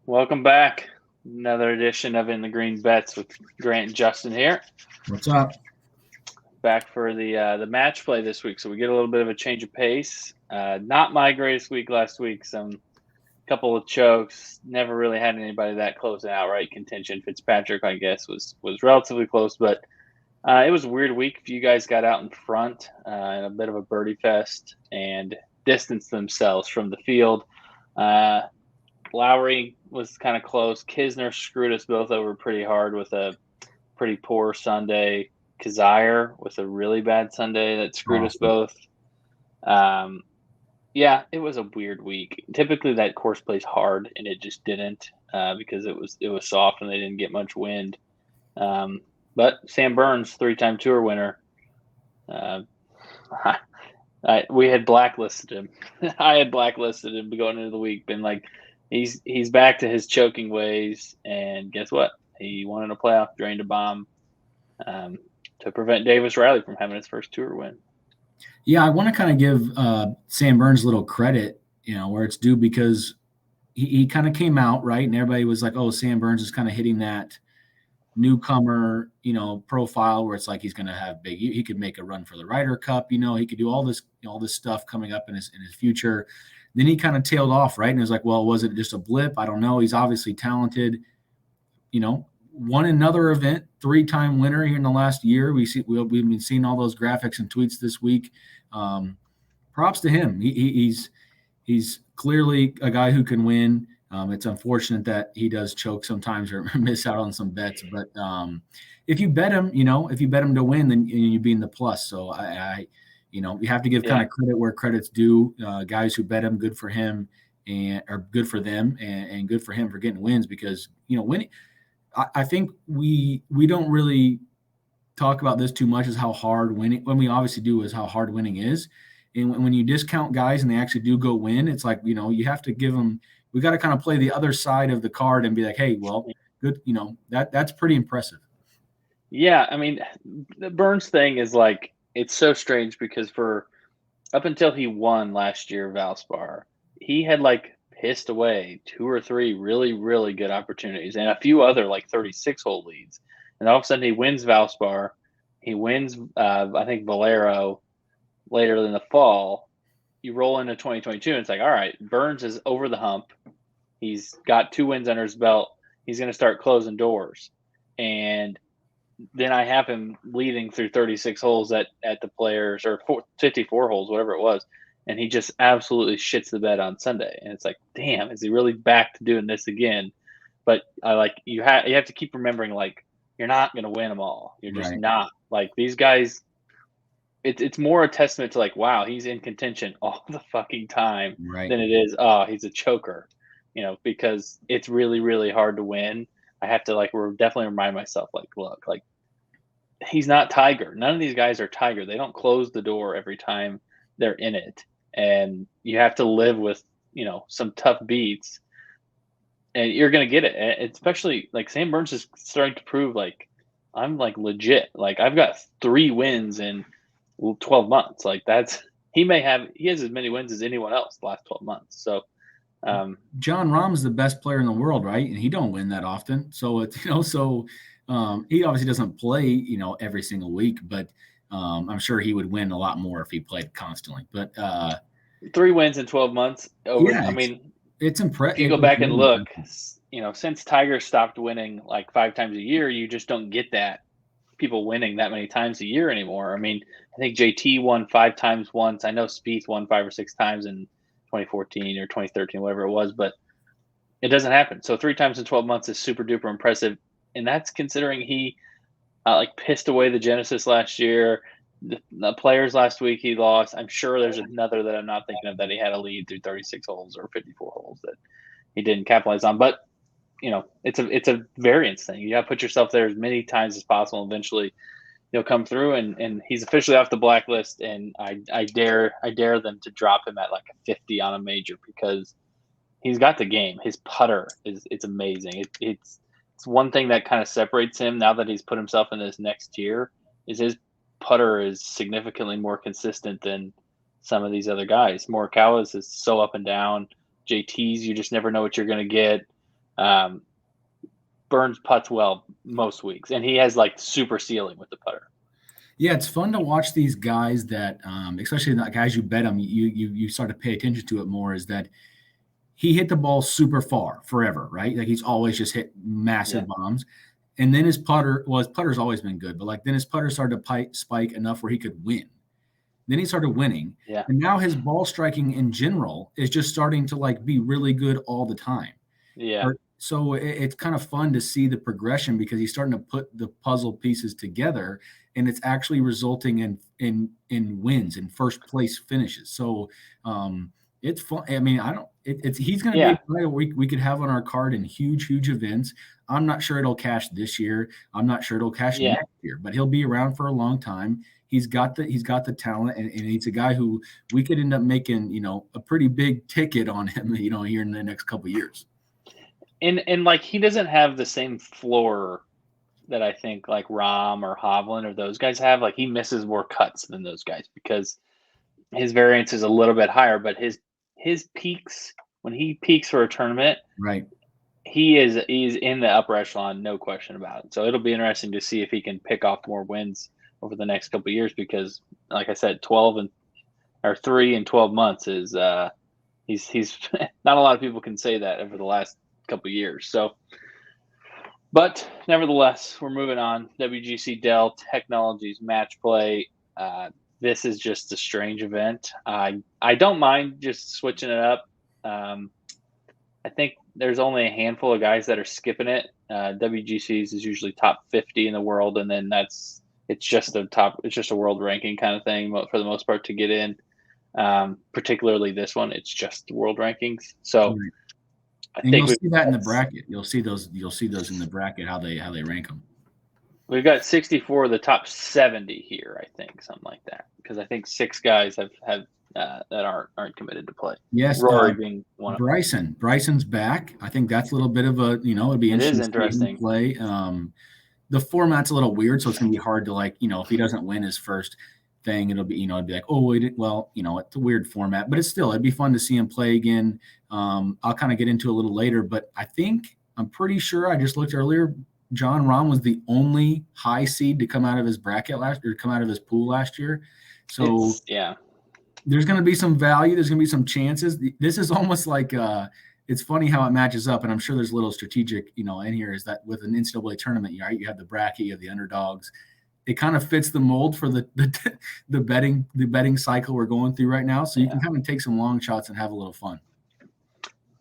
Welcome back. Another edition of In the Green Bets with Grant and Justin here. What's up? Back for the match play this week, so we get a little bit of a change of pace. Not my greatest week last week. Some couple of chokes. Never really had anybody that close in outright contention. Fitzpatrick, I guess, was relatively close, but it was a weird week. A few guys got out in front in a bit of a birdie fest and distanced themselves from the field. Lowry was kind of close. Kisner screwed us both over pretty hard with a pretty poor Sunday. Kazire with a really bad Sunday that screwed us both. Yeah, it was a weird week. Typically that course plays hard, and it just didn't because it was soft and they didn't get much wind. But Sam Burns, 3-time tour winner, we had blacklisted him. I had blacklisted him going into the week, been like, he's back to his choking ways, and guess what? He won in a playoff, drained a bomb to prevent Davis Riley from having his first tour win. Yeah, I want to kind of give Sam Burns a little credit, where it's due, because he kind of came out, right? And everybody was like, oh, Sam Burns is kind of hitting that newcomer, profile where it's like he's going to have he could make a run for the Ryder Cup, he could do all this stuff coming up in his future. Then he kind of tailed off, right? And it was like, well, was it just a blip? I don't know. He's obviously talented, won another event, 3-time winner here in the last year. We've been seeing all those graphics and tweets this week. Props to him. He's clearly a guy who can win. It's unfortunate that he does choke sometimes or miss out on some bets, but if you bet him, if you bet him to win, then you be in the plus. So you have to give kind of credit where credit's due. Guys who bet him, good for him, or good for them, and good for him for getting wins, because winning. I think we don't really talk about this too much, as how hard winning, when we obviously do, is how hard winning is. And when you discount guys and they actually do go win, it's like, you have to give them, we got to kind of play the other side of the card and be like, hey, well, good. That's pretty impressive. Yeah. I mean, the Burns thing is like, it's so strange because up until he won last year, Valspar, he had pissed away 2 or 3 really, really good opportunities and a few other 36-hole leads. And all of a sudden he wins Valspar. He wins, I think, Valero later in the fall. You roll into 2022 and it's like, all right, Burns is over the hump. He's got 2 wins under his belt. He's going to start closing doors. And then I have him leading through 36 holes at the Players, or 54 holes, whatever it was. And he just absolutely shits the bed on Sunday. And it's like, damn, is he really back to doing this again? But you have to keep remembering, you're not going to win them all. You're just not. These guys, it's more a testament to wow, he's in contention all the fucking time than it is, oh, he's a choker, because it's really, really hard to win. I have to definitely remind myself, look, he's not Tiger. None of these guys are Tiger. They don't close the door every time they're in it. And you have to live with, some tough beats, and you're going to get it. Especially Sam Burns is starting to prove I'm legit. I've got 3 wins in 12 months. He has as many wins as anyone else the last 12 months. So, John Rahm's the best player in the world, right? And he don't win that often. So it's, he obviously doesn't play, every single week, but I'm sure he would win a lot more if he played constantly. But 3 wins in 12 months. It's impressive. If you go back and look, since Tiger stopped winning 5 times a year, you just don't get that people winning that many times a year anymore. I think JT won 5 times once. I know Spieth won 5 or 6 times in 2014 or 2013, whatever it was, but it doesn't happen. So 3 times in 12 months is super duper impressive. And that's considering he pissed away the Genesis last year. The Players last week he lost. I'm sure there's another that I'm not thinking of that he had a lead through 36 holes or 54 holes that he didn't capitalize on. But it's a variance thing. You got to put yourself there as many times as possible. Eventually, he'll come through, and he's officially off the blacklist. And I dare them to drop him at a 50 on a major, because he's got the game. His putter it's amazing. It's one thing that kind of separates him now that he's put himself in this next tier is his putter is significantly more consistent than some of these other guys. Morikawa's is so up and down. JT's, you just never know what you're going to get. Burns putts well most weeks, and he has like super ceiling with the putter. Yeah, it's fun to watch these guys that, especially the guys you bet them, you start to pay attention to it more. Is that he hit the ball super far forever, right? Like he's always just hit massive bombs. And then his putter's always been good, but like then his putter started to spike enough where he could win. Then he started winning. Yeah. And now his ball striking in general is just starting to like be really good all the time. Yeah. So it's kind of fun to see the progression because he's starting to put the puzzle pieces together, and it's actually resulting in wins and first place finishes. So it's fun. I mean, he's going to be a player we could have on our card in huge events. I'm not sure it'll cash this year. I'm not sure it'll cash next year, but he'll be around for a long time. He's got the talent, and he's a guy who we could end up making, a pretty big ticket on him, here in the next couple of years. And like he doesn't have the same floor that I think like Rahm or Hovland or those guys have. Like he misses more cuts than those guys because his variance is a little bit higher, but his peaks, when he peaks for a tournament, right, he's in the upper echelon, no question about it. So it'll be interesting to see if he can pick off more wins over the next couple of years because, like I said, 3 and 12 months is he's not a lot of people can say that over the last couple of years. So, but nevertheless, we're moving on. WGC Dell Technologies Match Play. This is just a strange event. I don't mind just switching it up. I think there's only a handful of guys that are skipping it. WGC's is usually top 50 in the world, and then it's just a world ranking kind of thing for the most part to get in. Particularly this one, it's just world rankings. So I think you'll see that in the bracket. You'll see those in the bracket how they rank them. We've got 64 of the top 70 here, I think, something like that. Because I think 6 guys have that aren't committed to play. Yes, Rory being one. Bryson's back. I think that's a little bit of a it'd be interesting to play. The format's a little weird, so it's gonna be hard to if he doesn't win his first thing, it'll be it'd be like, oh wait, well it's a weird format, but it'd be fun to see him play again. I'll kind of get into it a little later, but I'm pretty sure I just looked earlier. Jon Rahm was the only high seed to come out of his come out of his pool last year. So there's going to be some value. There's going to be some chances. This is almost like it's funny how it matches up, and I'm sure there's a little strategic, in here is that with an NCAA tournament, right? You have the bracket, you have the underdogs. It kind of fits the mold for the betting cycle we're going through right now. So you can kind of take some long shots and have a little fun.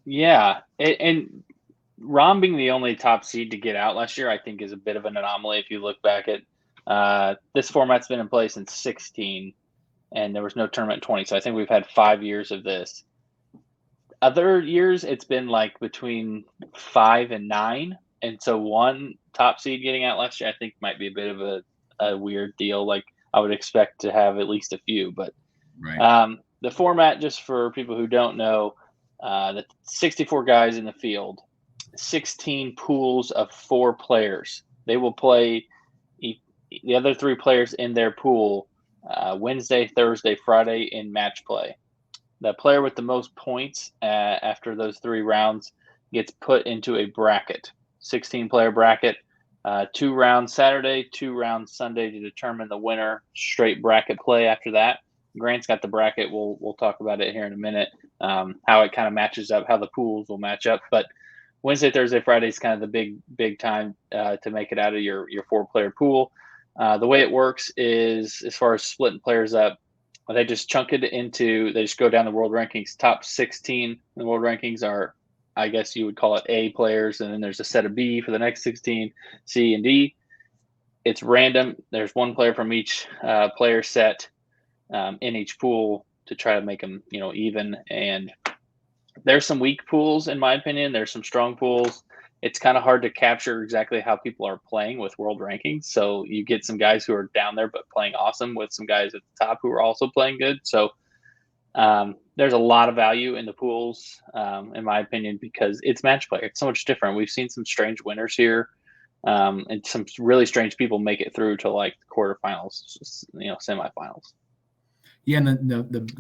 Yeah, and Rahm being the only top seed to get out last year, I think, is a bit of an anomaly. If you look back at this format's been in place since 16, and there was no tournament in 20. So I think we've had 5 years of this. Other years, it's been like between 5 and 9, and so one top seed getting out last year, I think, might be a bit of a weird deal. Like I would expect to have at least a few, but the format, just for people who don't know, the 64 guys in the field. 16 pools of 4 players. They will play the other 3 players in their pool Wednesday, Thursday, Friday in match play. The player with the most points after those 3 rounds gets put into a bracket, 16-player bracket, 2 rounds Saturday, 2 rounds Sunday to determine the winner. Straight bracket play after that. Grant's got the bracket. We'll talk about it here in a minute, how it kind of matches up, how the pools will match up. But Wednesday, Thursday, Friday is kind of the big time to make it out of your 4-player pool. The way it works is, as far as splitting players up, they just chunk it into, they just go down the world rankings. Top 16 in the world rankings are, I guess you would call it A players, and then there's a set of B for the next 16, C and D. It's random. There's 1 player from each player set in each pool to try to make them, even. And there's some weak pools, in my opinion. There's some strong pools. It's kind of hard to capture exactly how people are playing with world rankings. So you get some guys who are down there but playing awesome with some guys at the top who are also playing good. So There's a lot of value in the pools, in my opinion, because it's match play. It's so much different. We've seen some strange winners here, and some really strange people make it through to like the quarterfinals, semifinals. Yeah, and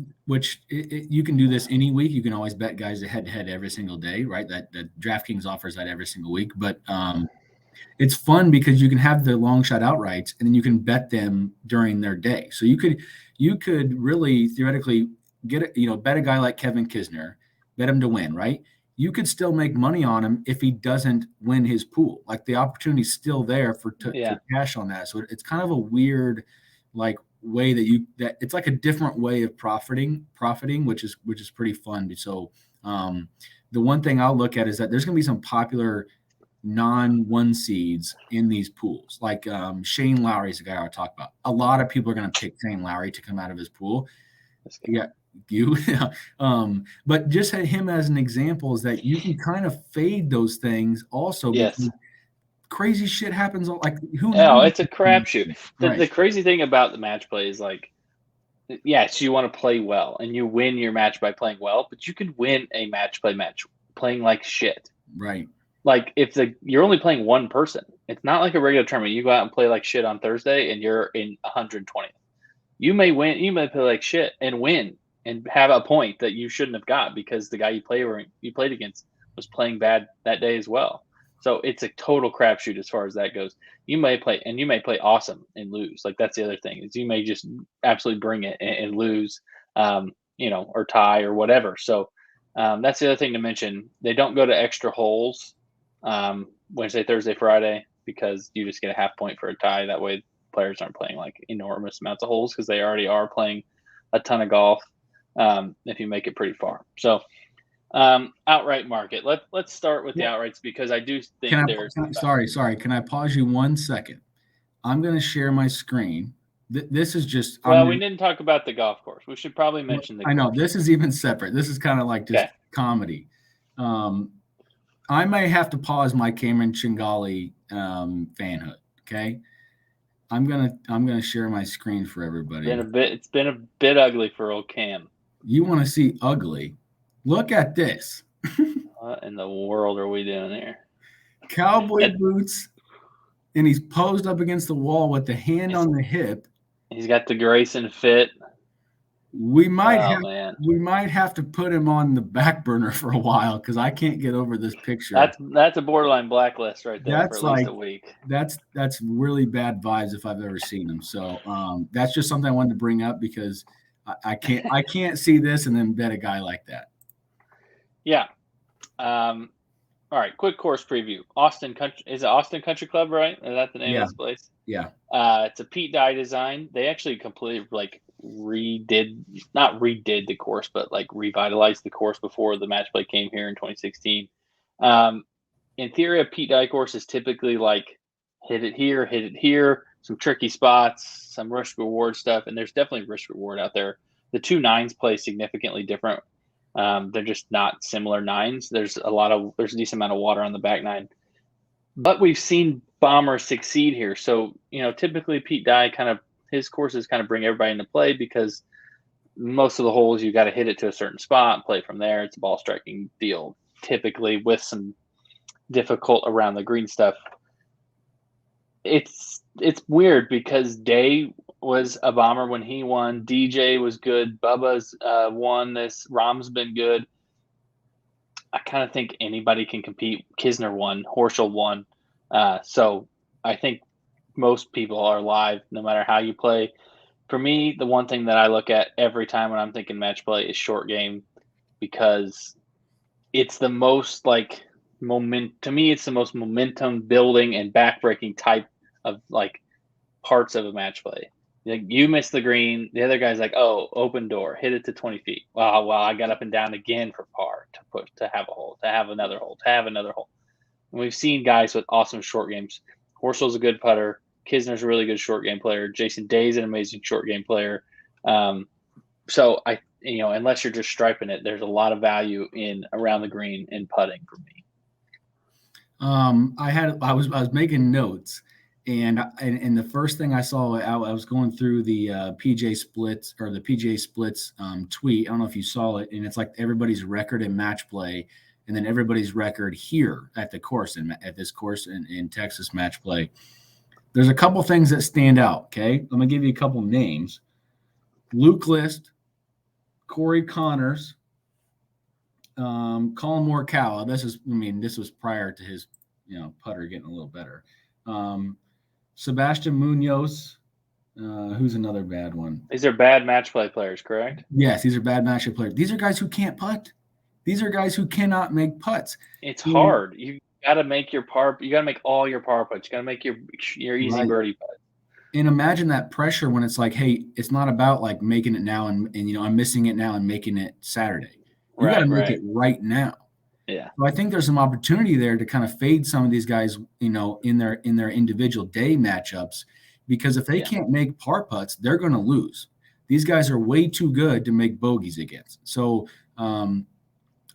you can do this any week. You can always bet guys head to head every single day, right? That DraftKings offers that every single week. But it's fun because you can have the long shot outrights, and then you can bet them during their day. So you could really theoretically bet a guy like Kevin Kisner, bet him to win, right? You could still make money on him if he doesn't win his pool. Like the opportunity's still there to cash on that. So it's kind of a weird like way that it's like a different way of profiting, which is pretty fun. So the one thing I'll look at is that there's going to be some popular non-1 seeds in these pools. Like Shane Lowry is a guy I talk about. A lot of people are going to pick Shane Lowry to come out of his pool. Yeah, but just had him as an example is that you can kind of fade those things also. Yes. Crazy shit happens. Like who knows? Oh, it's a crapshoot. The crazy thing about the match play is like, yes, you want to play well and you win your match by playing well, but you can win a match playing like shit. Right. Like if you're only playing one person, it's not like a regular tournament. You go out and play like shit on Thursday and you're in 120th. You may win. You may play like shit and win and have a point that you shouldn't have got because the guy you played against was playing bad that day as well. So it's a total crapshoot as far as that goes. You may play awesome and lose. Like that's the other thing is you may just absolutely bring it and lose, or tie or whatever. So that's the other thing to mention. They don't go to extra holes Wednesday, Thursday, Friday because you just get a half point for a tie. That way players aren't playing like enormous amounts of holes because they already are playing a ton of golf if you make it pretty far. So outright market. Let's start with the outrights because I do think Sorry. Can I pause you 1 second? I'm going to share my screen. This is just. We didn't talk about the golf course. We should probably mention I know this is even separate. This is kind of like just comedy. I may have to pause my Cameron Chingali fanhood. Okay. I'm gonna share my screen for everybody. It's been a bit ugly for old Cam. You want to see ugly? Look at this. What in the world are we doing here? Cowboy boots, and he's posed up against the wall with the hand on the hip. He's got the Grayson fit. We might have to put him on the back burner for a while because I can't get over this picture. That's a borderline blacklist right there for at least a week. That's really bad vibes if I've ever seen him. So that's just something I wanted to bring up because I can't see this and then bet a guy like that. Yeah. All right. Quick course preview. Austin Country. Is it Austin Country Club, right? Is that the name of this place? Yeah. It's a Pete Dye design. They actually completely not redid the course, but like revitalized the course before the match play came here in 2016. In theory, a Pete Dye course is typically like hit it here, some tricky spots, some risk reward stuff, and there's definitely risk reward out there. The 2 9s play significantly different. They're just not similar 9s. There's a decent amount of water on the back 9, but we've seen bombers succeed here. So typically Pete Dye his courses kind of bring everybody into play because most of the holes you got to hit it to a certain spot, play from there. It's a ball striking deal, typically with some difficult around the green stuff. It's weird because Day was a bomber when he won. DJ was good. Bubba's won this. Rahm's been good. I kind of think anybody can compete. Kisner won. Horschel won. So I think most people are live no matter how you play. For me, the one thing that I look at every time when I'm thinking match play is short game because it's the most like to me, it's the most momentum building and backbreaking type of like parts of a match play. Like you miss the green, the other guy's like, oh, open door, hit it to 20 feet. Wow, well, I got up and down again for par to have a hole, to have another hole, to have another hole. And we've seen guys with awesome short games. Horschel's a good putter. Kisner's a really good short game player. Jason Day's an amazing short game player. So unless you're just striping it, there's a lot of value in around the green and putting for me. I was making notes, And the first thing I saw, I was going through the PJ Splits or the PJ Splits tweet. I don't know if you saw it, and it's like everybody's record in match play, and then everybody's record here at the course at this course in Texas match play. There's a couple things that stand out. Okay, I'm gonna give you a couple names: Luke List, Corey Connors, Colin Morikawa. This was prior to his putter getting a little better. Sebastian Munoz, who's another bad one. These are bad match play players, correct? Yes, these are bad match play players. These are guys who can't putt. These are guys who cannot make putts. It's hard. You got to make your par. You got to make all your par putts. You got to make your easy birdie putt. And imagine that pressure when it's like, hey, it's not about like making it now and I'm missing it now and making it Saturday. You got to make it right now. Yeah. So I think there's some opportunity there to kind of fade some of these guys, in their individual day matchups, because if they can't make par putts, they're going to lose. These guys are way too good to make bogeys against. So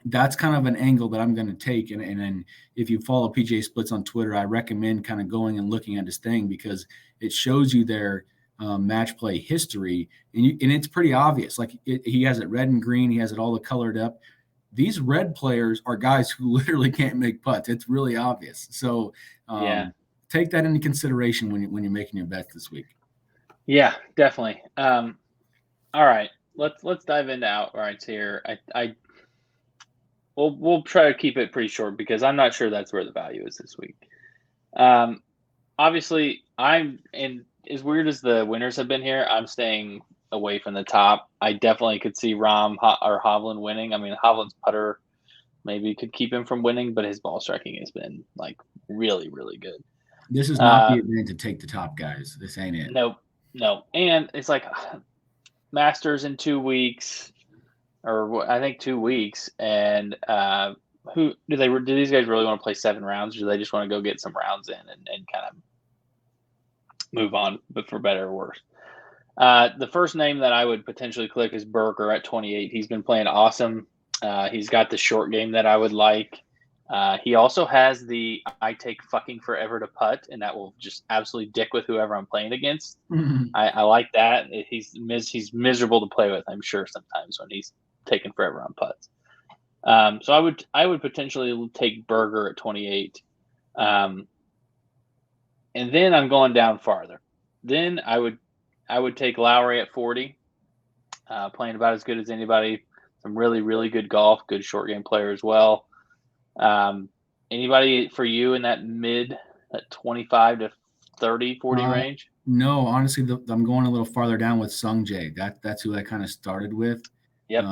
that's kind of an angle that I'm going to take. And then if you follow PJ Splits on Twitter, I recommend kind of going and looking at his thing, because it shows you their match play history, and it's pretty obvious. Like he has it red and green. He has it all colored up. These red players are guys who literally can't make putts. It's really obvious. So take that into consideration when you're making your bets this week. Yeah, definitely. All right, let's dive into outrights here. We'll try to keep it pretty short because I'm not sure that's where the value is this week. Obviously, and as weird as the winners have been here, I'm staying away from the top. I definitely could see Rahm or Hovland winning. I mean, Hovland's putter maybe could keep him from winning, but his ball striking has been like really, really good. This is not the event to take the top guys. This ain't it. No. And it's like Masters in 2 weeks, or I think 2 weeks. And do these guys really want to play 7 rounds, or do they just want to go get some rounds in and kind of move on, but for better or worse? The first name that I would potentially click is Berger at 28. He's been playing awesome. He's got the short game that I would like. He also has the I take fucking forever to putt, and that will just absolutely dick with whoever I'm playing against. Mm-hmm. I like that. He's miserable to play with, I'm sure, sometimes when he's taking forever on putts. So I would potentially take Berger at 28. And then I'm going down farther. Then I would take Lowry at 40, playing about as good as anybody. Some really, really good golf, good short game player as well. Anybody for you in that mid, that 25 to 30, 40 range? No, honestly, I'm going a little farther down with Sung Jae. That's who I kind of started with. Yep.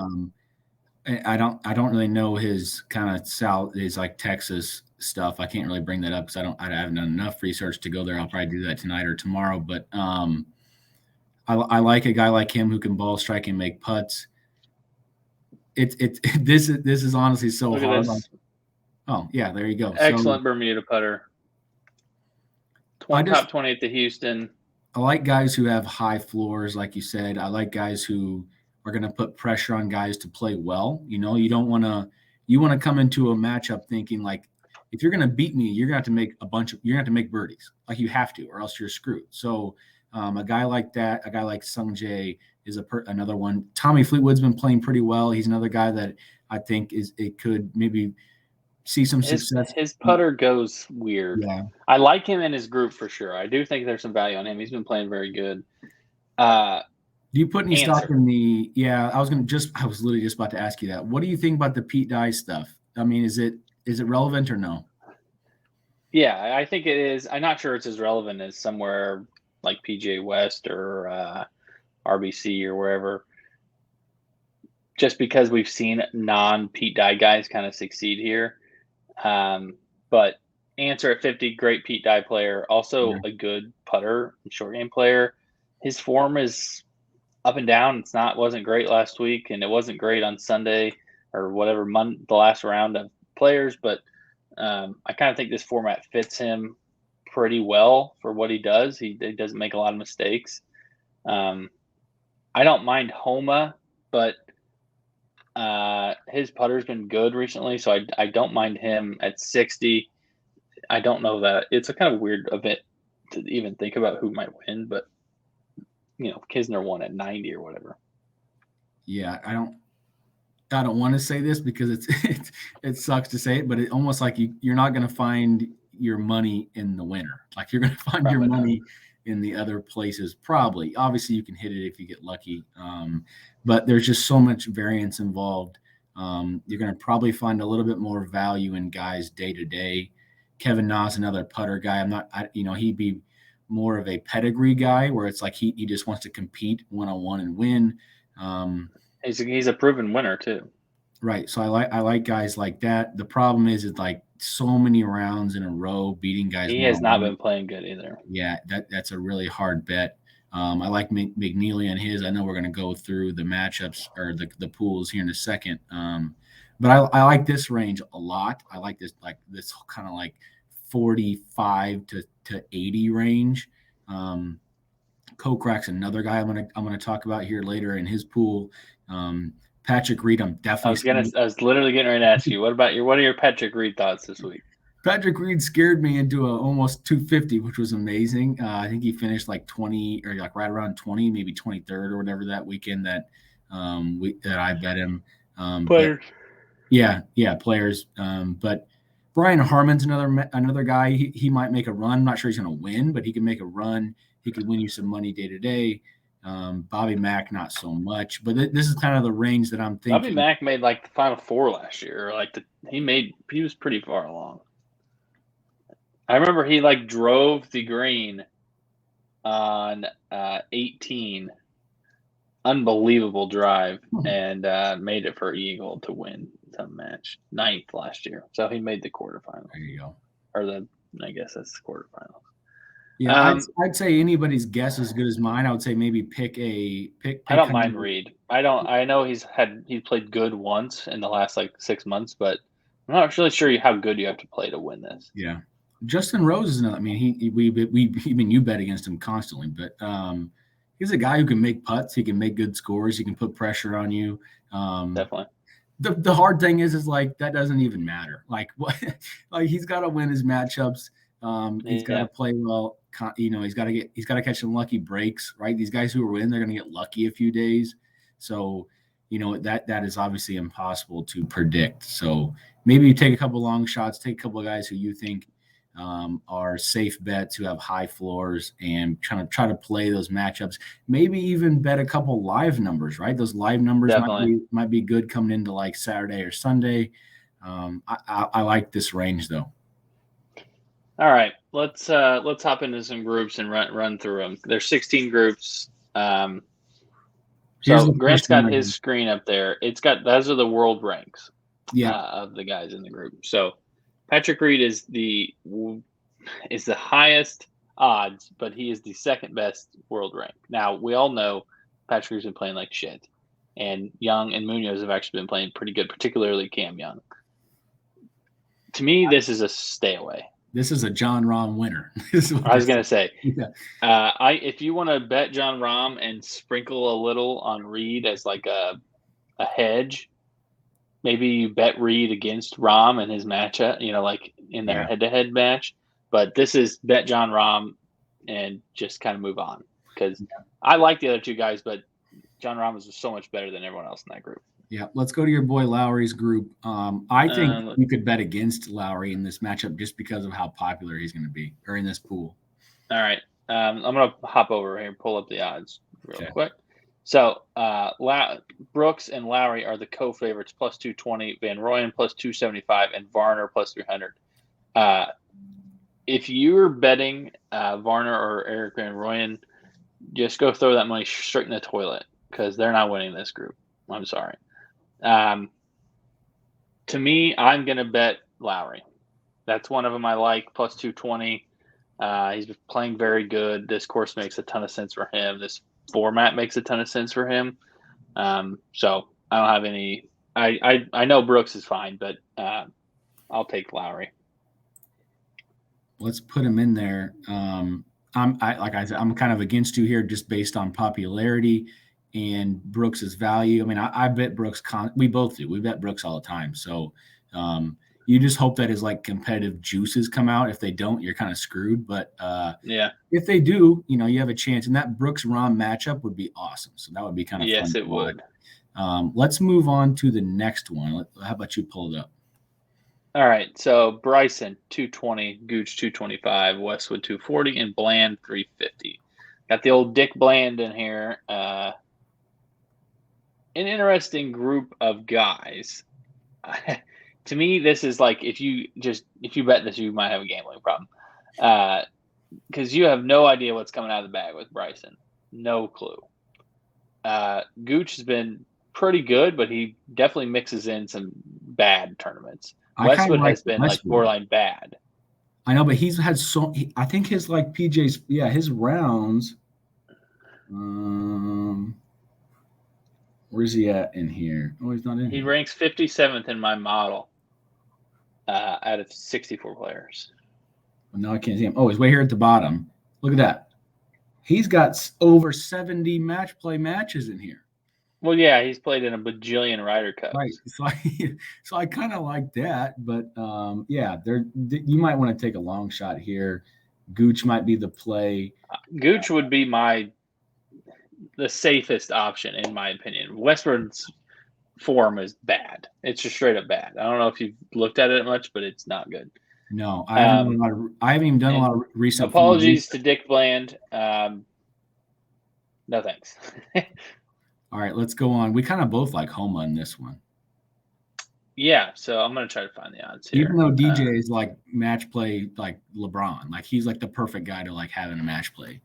I don't really know his kind of his like Texas stuff. I can't really bring that up because I haven't done enough research to go there. I'll probably do that tonight or tomorrow. But I like a guy like him who can ball strike and make putts. This is honestly so hard. Oh yeah, there you go. Excellent Bermuda putter. Top 20 at the Houston. I like guys who have high floors, like you said. I like guys who are going to put pressure on guys to play well. You want to come into a matchup thinking like, if you're going to beat me, you're going to have to make birdies. Like you have to, or else you're screwed. So a guy like that, a guy like Sung Jae is another one. Tommy Fleetwood's been playing pretty well. He's another guy that I think it could maybe see some success. His putter goes weird. Yeah. I like him in his group for sure. I do think there's some value on him. He's been playing very good. Do you put any stock in the? Yeah, I was literally just about to ask you that. What do you think about the Pete Dye stuff? I mean, is it relevant or no? Yeah, I think it is. I'm not sure it's as relevant as somewhere like PGA West or RBC or wherever. Just because we've seen non-Pete Dye guys kind of succeed here. But Answer at 50, great Pete Dye player. Also a good putter and short game player. His form is up and down. Wasn't great last week, and it wasn't great on Sunday or whatever the last round of players. But I kind of think this format fits him pretty well for what he does. He doesn't make a lot of mistakes. I don't mind Homa, but his putter's been good recently, so I don't mind him at 60. I don't know that it's a kind of weird event to even think about who might win, but Kisner won at 90 or whatever. Yeah, I don't want to say this because it sucks to say it, but it almost like you're not going to find your money in the winner. Like you're going to find your Probably not. money in the other places. Probably, obviously, you can hit it if you get lucky, but there's just so much variance involved. You're going to probably find a little bit more value in guys day to day. Kevin Na's another putter guy. He'd be more of a pedigree guy where it's like he just wants to compete one-on-one and win. He's a proven winner too. Right. So I like guys like that. The problem is like so many rounds in a row beating guys. He has not been playing good either. Yeah, that's a really hard bet. I like McNeely and his. I know we're going to go through the matchups or the pools here in a second. But I like this range a lot. I like this kind of like 45 to 80 range. Kokrak's another guy I'm gonna talk about here later in his pool. Patrick Reed, I'm definitely. I was literally getting ready to ask you, what are your Patrick Reed thoughts this week? Patrick Reed scared me into almost 250, which was amazing. I think he finished like 20 or like right around 20, maybe 23rd or whatever that weekend that I bet him. Players. Players. But Brian Harmon's another guy. He might make a run. I'm not sure he's going to win, but he can make a run. He could win you some money day to day. Bobby Mack, not so much. But this is kind of the range that I'm thinking. Bobby Mack made like the Final Four last year. He was pretty far along. I remember he like drove the green on 18. Unbelievable drive and made it for Eagle to win some match 9th last year. So he made the quarterfinals. There you go. Or I guess that's the quarterfinals. Yeah, I'd say anybody's guess is as good as mine. I would say maybe pick. I don't mind Reed. I know he's played good once in the last like 6 months, but I'm not really sure how good you have to play to win this. Yeah, Justin Rose is another. I mean, you bet against him constantly, but he's a guy who can make putts. He can make good scores. He can put pressure on you. Definitely. The hard thing is like that doesn't even matter. Like what? Like he's got to win his matchups. He's got to play well. He's got to catch some lucky breaks, right? These guys who are in, they're going to get lucky a few days. So, that is obviously impossible to predict. So maybe you take a couple long shots, take a couple of guys who you think are safe bets who have high floors and try to play those matchups. Maybe even bet a couple live numbers, right? Those live numbers might be good coming into like Saturday or Sunday. I like this range though. All right, let's hop into some groups and run through them. There's 16 groups. So Grant's got his screen up there. Those are the world ranks. Of the guys in the group. So Patrick Reed is the highest odds, but he is the second best world rank. Now we all know Patrick Reed's been playing like shit, and Young and Munoz have actually been playing pretty good, particularly Cam Young. To me, this is a stay away. This is a John Rahm winner. I was gonna say, if you want to bet John Rahm and sprinkle a little on Reed as like a hedge, maybe you bet Reed against Rahm in his matchup, like in their head-to-head match. But this is bet John Rahm and just kind of move on because I like the other two guys, but John Rahm is so much better than everyone else in that group. Yeah, let's go to your boy Lowry's group. I think you could bet against Lowry in this matchup just because of how popular he's going to be, or in this pool. All right, I'm going to hop over here and pull up the odds real quick. So Brooks and Lowry are the co-favorites, plus 220. Van Rooyen plus 275, and Varner plus 300. If you're betting Varner or Eric Van Rooyen, just go throw that money straight in the toilet because they're not winning this group. I'm sorry. To me, I'm going to bet Lowry. That's one of them I like, plus 220. He's been playing very good. This course makes a ton of sense for him. This format makes a ton of sense for him. So I don't have any. I know Brooks is fine, but I'll take Lowry. Let's put him in there. Like I said, I'm kind of against you here just based on popularity and Brooks's value. I mean, I bet Brooks. We both do. We bet Brooks all the time. So You just hope that his like competitive juices come out. If they don't, you're kind of screwed. But Yeah. if they do, you have a chance. And that Brooks-Rom matchup would be awesome. So that would be kind of fun. Yes, it would. Let's move on to the next one. How about you pull it up? All right. So Bryson 220, Gooch 225, Westwood 240, and Bland 350. Got the old Dick Bland in here. An interesting group of guys. To me, this is like if you bet this, you might have a gambling problem, because you have no idea what's coming out of the bag with Bryson. No clue. Gooch has been pretty good, but he definitely mixes in some bad tournaments. Westwood has been like borderline bad. I know, but he's had I think his like PJ's, his rounds. Where's he at in here? Oh, he's not in. He ranks 57th in my model out of 64 players. Well, no, I can't see him. Oh, he's way here at the bottom. Look at that. He's got over 70 match play matches in here. Well, yeah, he's played in a bajillion Ryder Cups. Right. So I kind of like that, but you might want to take a long shot here. Gooch might be the play. Gooch would be the safest option in my opinion. Westwood's form is bad. It's just straight up bad. I don't know if you've looked at it much, but it's not good. No, I haven't even done a lot of research. Apologies to Dick Bland. No thanks. All right, let's go on. We kind of both like Homa in this one. Yeah, so I'm going to try to find the odds here. Even though DJ is like match play like LeBron. Like he's like the perfect guy to like have in a match play.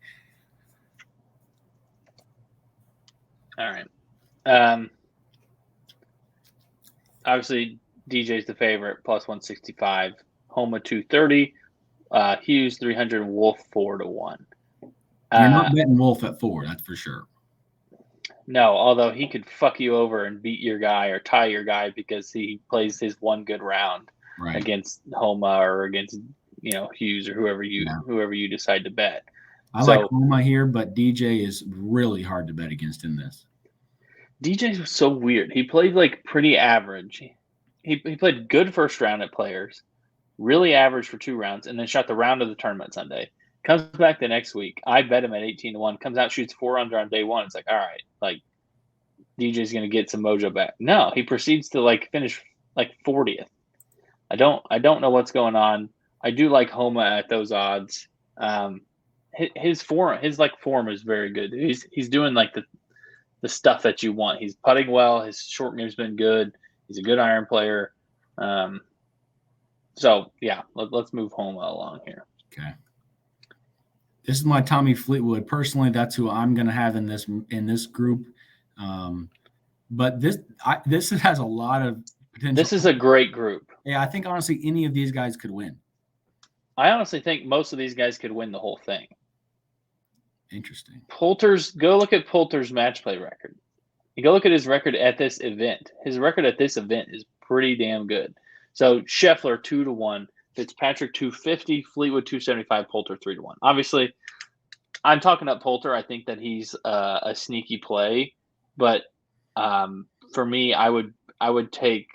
All right. Obviously, DJ's the favorite, plus 165. Homa 230. Hughes 300. Wolf 4-1. You're not betting Wolf at 4, that's for sure. No, although he could fuck you over and beat your guy or tie your guy because he plays his one good round against Homa or against Hughes or whoever you decide to bet. I like Homa here, but DJ is really hard to bet against in this. DJ was so weird. He played like pretty average. He played good first round at Players, really average for 2 rounds, and then shot the round of the tournament Sunday. Comes back the next week. I bet him at 18-1. Comes out, shoots 4 under on day 1. It's like, all right, like DJ's gonna get some mojo back. No, he proceeds to like finish like 40th. I don't know what's going on. I do like Homa at those odds. His form is very good. He's doing like the stuff that you want. He's putting well. His short game's been good. He's a good iron player. So yeah, let's move Homa along here. Okay. This is my Tommy Fleetwood. Personally, that's who I'm going to have in this group. But this has a lot of potential. This is a great group. Yeah, I think honestly any of these guys could win. I honestly think most of these guys could win the whole thing. Interesting. Go look at Poulter's match play record. You go look at his record at this event. His record at this event is pretty damn good. So Scheffler 2-1. Fitzpatrick 250, Fleetwood 275, Poulter 3-1. Obviously, I'm talking up Poulter. I think that he's a sneaky play, but for me, I would take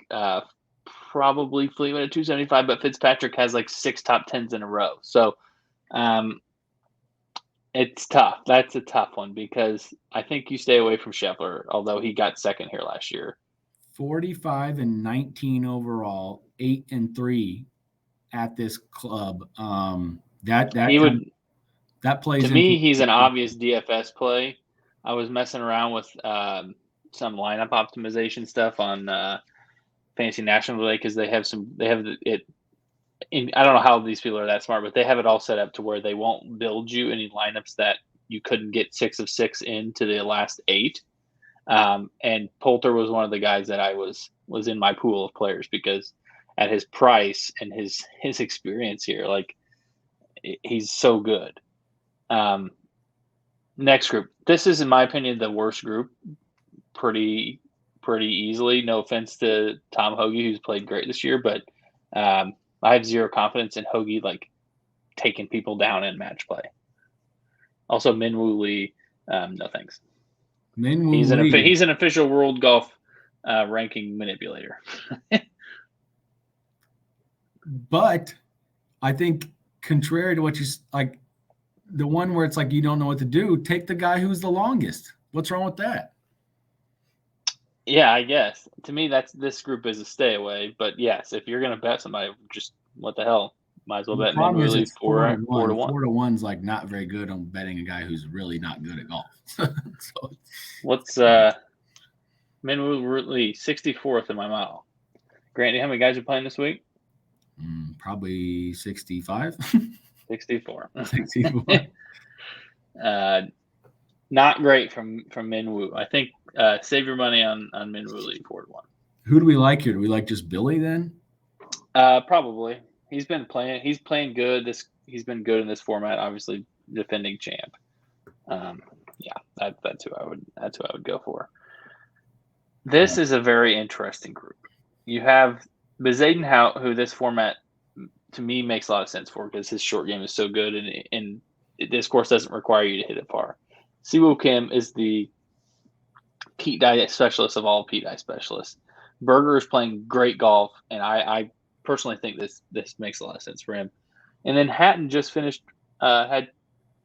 probably Fleetwood at 275. But Fitzpatrick has like 6 top 10s in a row, so it's tough. That's a tough one because I think you stay away from Scheffler, although he got second here last year. 45-19 overall, 8-3. At this club, that plays. To me, he's an obvious DFS play. I was messing around with some lineup optimization stuff on Fantasy National today because they have it. I don't know how these people are that smart, but they have it all set up to where they won't build you any lineups that you couldn't get 6 of 6 into the last 8. And Poulter was one of the guys that I was in my pool of players because at his price and his experience here, like he's so good. Next group. This is, in my opinion, the worst group pretty easily. No offense to Tom Hoge, who's played great this year, but I have zero confidence in Hoge like taking people down in match play. Also, Minwoo Lee, no thanks. He's an official world golf ranking manipulator. But I think contrary to what you like, the one where it's like you don't know what to do, take the guy who's the longest. What's wrong with that? Yeah, I guess. To me, this group is a stay away. But yes, if you're gonna bet somebody, just what the hell, might as well The bet problem is Minwoo it's 4-1. 4-1. 4-1's like not very good on betting a guy who's really not good at golf. So What's Minwoo 64th in my model? Grant, how many guys are playing this week? Probably 65. 64. 64. Not great from Minwoo. I think save your money on Minwoo 4-1. Who do we like here? Do we like just Billy then? Probably. He's playing good. He's been good in this format. Obviously, defending champ. Yeah, that's who I would go for. This is a very interesting group. You have Bezadenhout, who this format to me makes a lot of sense for because his short game is so good, and this course doesn't require you to hit it far. Siwoo Kim is the Pete Dye specialist of all Pete Dye specialists. Berger is playing great golf, and I personally think this makes a lot of sense for him. And then Hatton just finished, had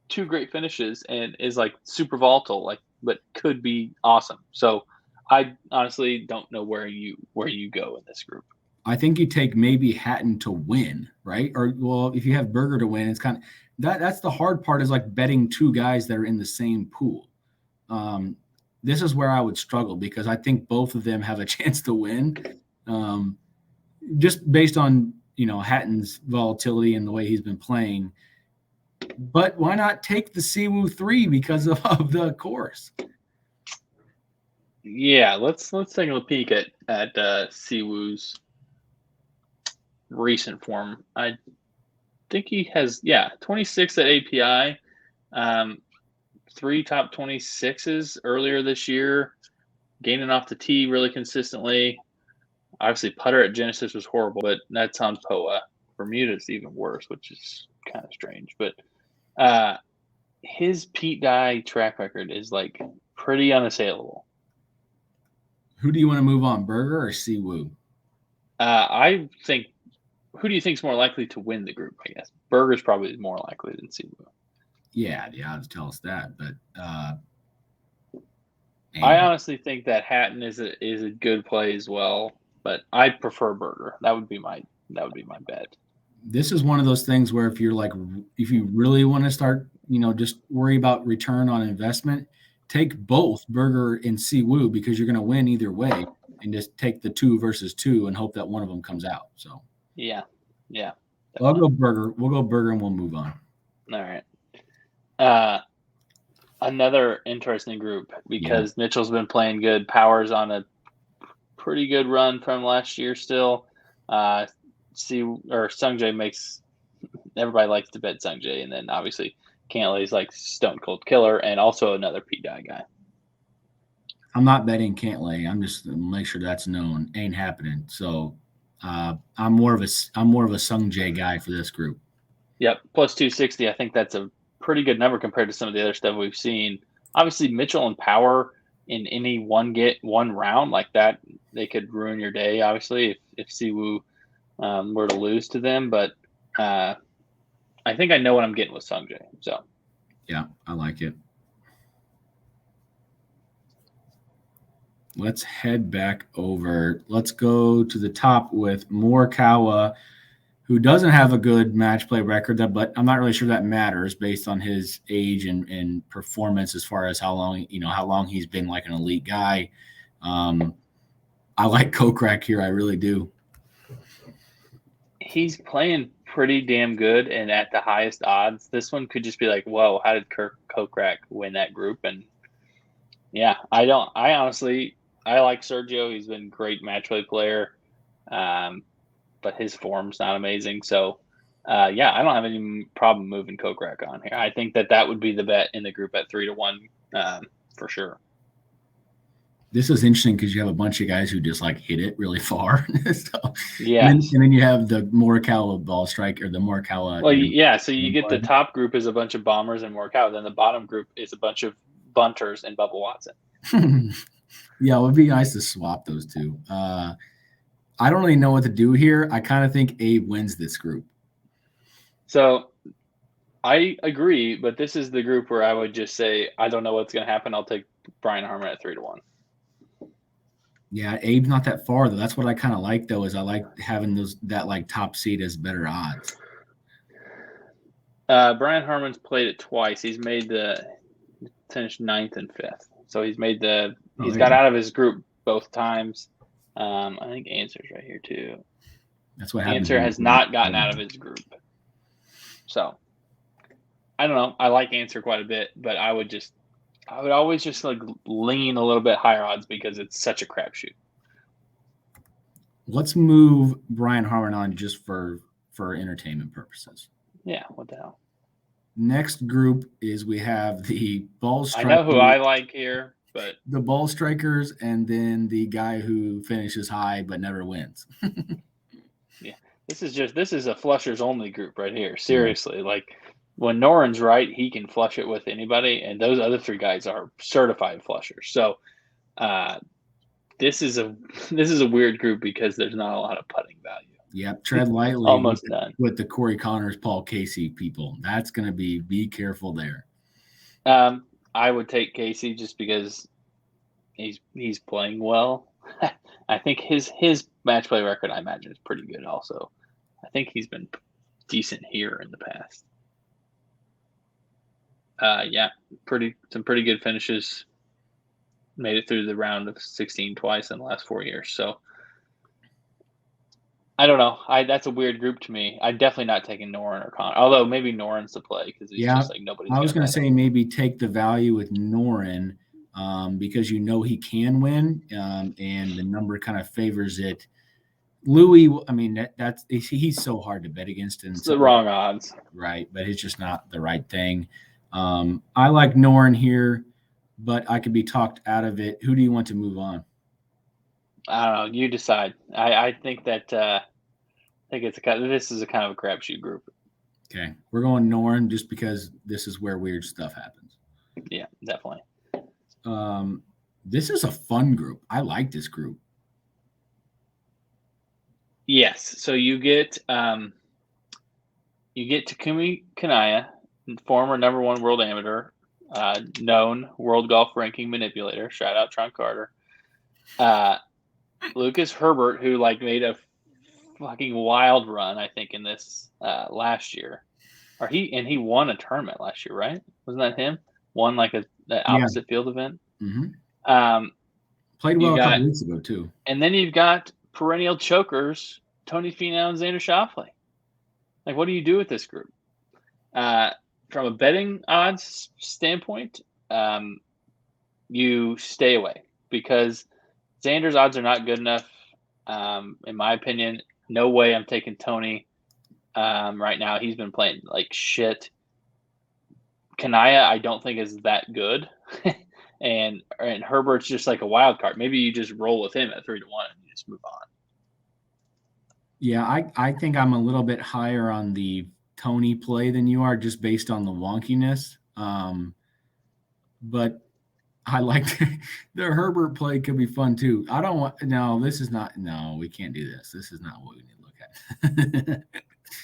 2 great finishes, and is like super volatile, but could be awesome. So I honestly don't know where you go in this group. I think you take maybe Hatton to win, right? Or well, if you have Berger to win, it's kind of that's the hard part is like betting 2 guys that are in the same pool. This is where I would struggle because I think both of them have a chance to win, just based on Hatton's volatility and the way he's been playing. But why not take the Siwoo 3 because of the course? Yeah, let's take a peek at Siwoo's recent form. I think he has 26 at API, 3 top 26s earlier this year, gaining off the tee really consistently. Obviously, putter at Genesis was horrible, but that's on POA. Bermuda's even worse, which is kind of strange. But his Pete Dye track record is like pretty unassailable. Who do you want to move on, Berger or Siwoo? I think. Who do you think is more likely to win the group? I guess Berger's probably more likely than Siwoo. Yeah, the odds tell us that, but I honestly think that Hatton is a good play as well, but I prefer Berger. That would be my bet. This is one of those things where if you really want to start, just worry about return on investment, take both Berger and Siwoo because you're going to win either way, and just take the 2 versus 2 and hope that one of them comes out. So yeah. I'll go Berger. We'll go Berger and we'll move on. All right. Another interesting group because Mitchell's been playing good. Power's on a pretty good run from last year still. Sungjae makes everybody likes to bet Sungjae, and then obviously Cantlay's like stone cold killer, and also another Pete Dye guy. I'm not betting Cantlay. I'm just make sure that's known. Ain't happening. So I'm more of a Sungjae guy for this group. Yep, plus 260. I think that's a pretty good number compared to some of the other stuff we've seen. Obviously, Mitchell and Power in any one round like that, they could ruin your day. Obviously, if Siwoo were to lose to them, but I think I know what I'm getting with Sungjae. So yeah, I like it. Let's head back over. Let's go to the top with Morikawa, who doesn't have a good match play record, but I'm not really sure that matters based on his age and performance as far as how long he's been like an elite guy. I like Kokrak here. I really do. He's playing pretty damn good and at the highest odds. This one could just be like, whoa, how did Kokrak win that group? And yeah, I like Sergio. He's been a great match play player. But his form's not amazing. So, I don't have any problem moving Kokrak on here. I think that would be the bet in the group at 3-1 for sure. This is interesting because you have a bunch of guys who just like hit it really far. Yeah, and then you have the Morikawa ball strike or the Morikawa. Well, so you get the top group is a bunch of bombers and Morikawa. Then the bottom group is a bunch of bunters and Bubba Watson. Yeah, it would be nice to swap those two. I don't really know what to do here. I kind of think Abe wins this group. So I agree, but this is the group where I would just say, I don't know what's going to happen. I'll take Brian Harmon at 3-1. Yeah, Abe's not that far though. That's what I kind of like though, is I like having that like top seed as better odds. Brian Harmon's played it twice. He's made finished 9th and 5th. So he's got out of his group both times. I think Answer's right here too. That's what happens. Answer has not gotten out of his group. So I don't know. I like Answer quite a bit, but I would always just like lean a little bit higher odds because it's such a crapshoot. Let's move Brian Harmon on just for entertainment purposes. Yeah, what the hell? Next group is we have the ball strikers. I know who I like here, but the ball strikers, and then the guy who finishes high but never wins. Yeah, this is a flushers only group right here. Seriously, like when Noren's right, he can flush it with anybody, and those other 3 guys are certified flushers. So, this is a weird group because there's not a lot of putting value. Yep, tread lightly. Almost none with the Corey Connors, Paul Casey people. That's going to be careful there. I would take Casey just because he's playing well. I think his match play record, I imagine, is pretty good. Also, I think he's been decent here in the past. Yeah, some pretty good finishes. Made it through the round of 16 twice in the last 4 years. So I don't know. That's a weird group to me. I'm definitely not taking Noren or Connor. Although maybe Noren's the play because he's just like nobody. I was going to say maybe take the value with Noren because he can win, and the number kind of favors it. Louis, I mean he's so hard to bet against, and it's the wrong odds, right? But it's just not the right thing. I like Noren here, but I could be talked out of it. Who do you want to move on? I don't know. You decide. I think that this is a kind of a crapshoot group. Okay, we're going Noren just because this is where weird stuff happens. Yeah, definitely. This is a fun group. I like this group. Yes. So you get Takumi Kanaya, former number 1 world amateur, known world golf ranking manipulator. Shout out Tron Carter. Lucas Herbert, who made a fucking wild run, I think, in this last year, he won a tournament last year, right? Wasn't that him? Won the opposite field event. Mm-hmm. Played well a couple weeks ago too. And then you've got perennial chokers, Tony Finau and Xander Schauffele. What do you do with this group? From a betting odds standpoint, you stay away because Xander's odds are not good enough. In my opinion, no way I'm taking Tony right now. He's been playing like shit. Kanaya, I don't think is that good. and Herbert's just like a wild card. Maybe you just roll with him at 3-1 and you just move on. Yeah, I think I'm a little bit higher on the Tony play than you are just based on the wonkiness. But I like the Herbert play could be fun too. We can't do this. This is not what we need to look at.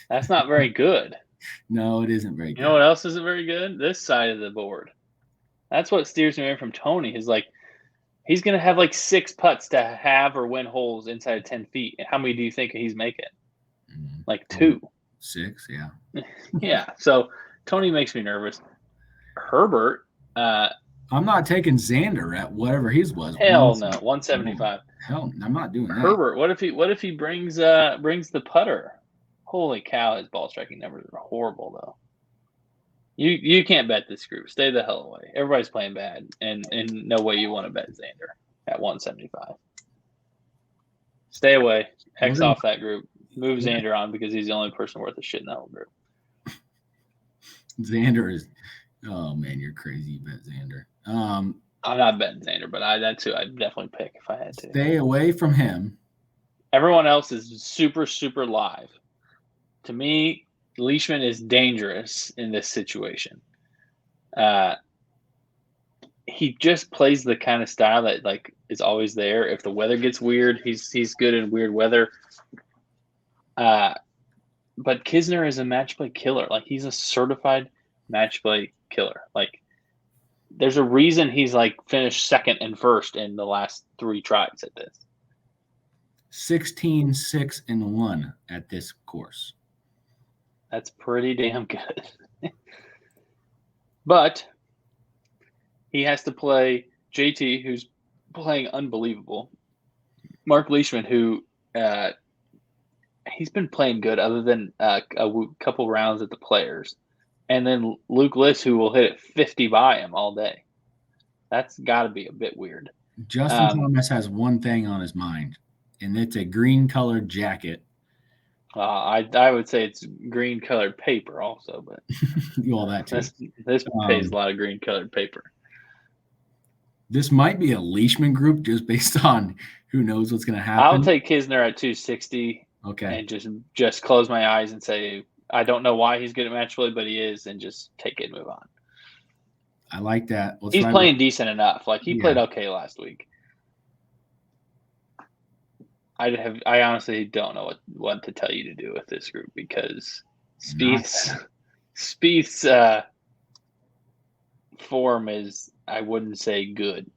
That's not very good. No, it isn't very good. You know what else isn't very good? This side of the board. That's what steers me away from Tony is he's going to have 6 putts to have or win holes inside of 10 feet. And how many do you think he's making? 2. 6, yeah. Yeah. So Tony makes me nervous. Herbert. I'm not taking Xander at whatever his was. Hell no, 175. Hell, I'm not doing that. Herbert, what if he brings the putter? Holy cow, his ball striking numbers are horrible though. You can't bet this group. Stay the hell away. Everybody's playing bad, and no way you want to bet Xander at 175. Stay away. X off that group. Move Xander on because he's the only person worth a shit in that whole group. Xander is. Oh man, you're crazy. You bet Xander. I'm not betting Xander, but that's who I'd definitely pick if I had to. Stay away from him. Everyone else is super, super live. To me, Leishman is dangerous in this situation. He just plays the kind of style that is always there. If the weather gets weird, he's good in weird weather. But Kisner is a match play killer. Like, he's a certified match play killer. Like, there's a reason he's like finished second and first in the last 3 tries at this. 16, 6, and 1 at this course. That's pretty damn good. But he has to play JT, who's playing unbelievable. Mark Leishman, who he's been playing good other than a couple rounds at the Players. And then Luke List, who will hit it 50 by him all day. That's got to be a bit weird. Justin Thomas has one thing on his mind, and it's a green-colored jacket. I would say it's green-colored paper also, but well, that too. This pays a lot of green-colored paper. This might be a Leishman group just based on who knows what's going to happen. I'll take Kisner at 260. Okay. And just close my eyes and say, I don't know why he's good at match play, but he is, and just take it and move on. I like that. He's playing decent enough. Like, he played okay last week. I honestly don't know what to tell you to do with this group, because Spieth's form is, I wouldn't say good.